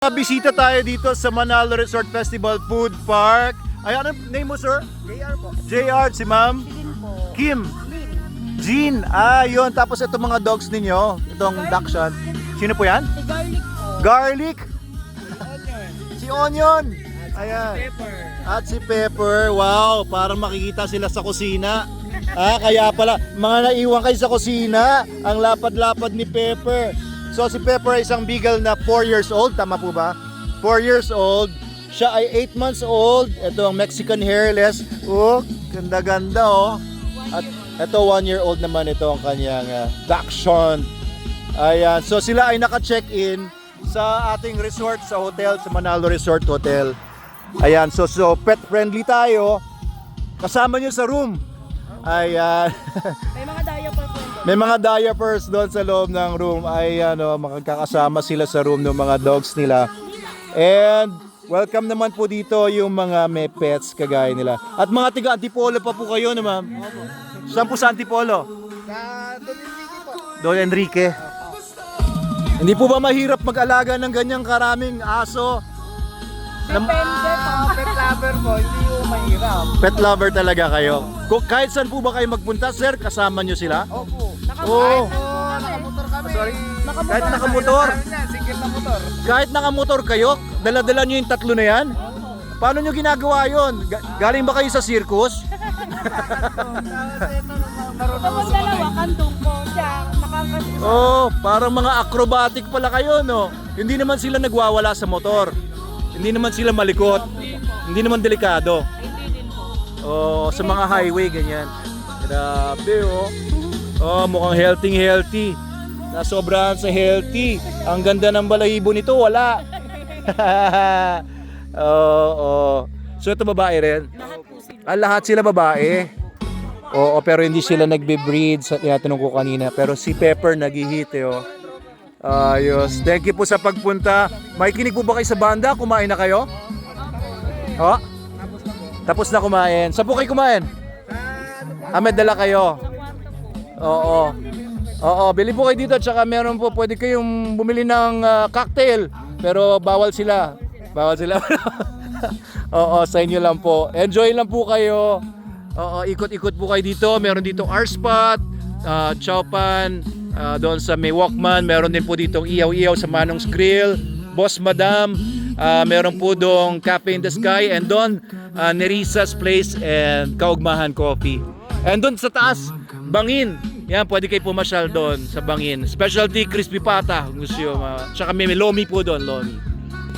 Bisita tayo dito sa Manalo Resort Festival Food Park. Ay, ano name mo, sir? JR po. JR, si ma'am? Jean po. Kim. Jean. Yun. Tapos ito mga dogs ninyo. Itong Dachshund. Sino po yan? Si Garlic po. Garlic. Onion. Si Onion. Ayan. Pepper. At si Pepper. Wow, parang makikita sila sa kusina. Kaya pala, mga naiwan kayo sa kusina. Ang lapad-lapad ni Pepper. So si Pepper ay isang beagle na 4 years old. Tama po ba? 4 years old. Siya ay 8 months old. Ito ang Mexican hairless. Oh, ganda-ganda oh. At ito 1 year old naman ito ang kanyang Dachshund. Ayan. So sila ay naka-check-in sa ating resort sa hotel, sa Manalo Resort Hotel. Ayan. So pet friendly tayo. Kasama nyo sa room. Ayan. May mga diaper po. May mga diapers doon sa loob ng room. Ay makakasama sila sa room ng mga dogs nila. And welcome naman po dito yung mga may pets kagaya nila. At mga tiga Antipolo pa po kayo na ma'am. Saan po sa Antipolo? Sa Don Enrique po. Don Enrique. Hindi po ba mahirap mag-alaga ng ganyang karaming aso? Depende po. Pet lover po. Hindi po mahirap. Pet lover talaga kayo. Kahit saan po ba kayo magpunta, sir, kasama nyo sila? Opo. Oo. Nakamotor kami. Sorry. Kahit nakamotor. Single na motor. Kahit nakamotor kayo, dala-dala nyo yung tatlo na yan? Paano nyo ginagawa yun? Galing ba kayo sa circus? Tapos dalawa, kandong po. Siya, nakakasama. Oh, parang mga acrobatic pala kayo, no? Hindi naman sila nagwawala sa motor. Hindi naman sila malikot. Hindi naman delikado. Hindi din po. Oh, sa mga highway, ganyan. Grabe, oh. Oh, mukhang healthy. Nasobrahan sa healthy. Ang ganda ng balahibo nito, wala. Oh. So ito babae rin? Lahat po sila. Lahat sila babae. Oo, pero hindi sila nagbe-breed sa tinatanong ko kanina. Pero si Pepper nag-hit oh. Ayos. Thank you po sa pagpunta. May kinig po ba kayo sa banda? Kumain na kayo? Oh? Tapos na kumain. Saan po kayo kumain? May dala kayo. Oo, bili po kayo dito. Tsaka meron po, pwede kayong bumili ng cocktail. Pero bawal sila. Oo, sa inyo lang po. Enjoy lang po kayo. Oo, ikot-ikot po kayo dito. Meron dito R-Spot, Chowpan, doon sa may Walkman. Meron din po dito Iyaw-Iyaw sa Manong's Grill, Boss Madam. Meron po doon Cafe in the Sky. And doon, Nerissa's Place and Kaugmahan Coffee. And doon sa taas, Bangin. Yan, pwede kayo pumasyal doon sa Bangin. Specialty crispy pata. Gusto nyo. Tsaka may lomi po doon, lomi.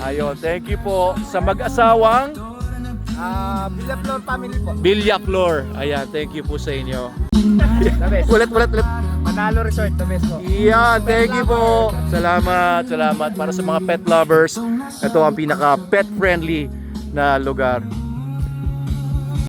Ayun, thank you po sa mag-asawang Villa Flor family po. Villa Flor. Ayan, thank you po sa inyo. The best. Ulit. Manalo Resort, the best po. Iyan, thank you po. Salamat. Para sa mga pet lovers, ito ang pinaka pet friendly na lugar.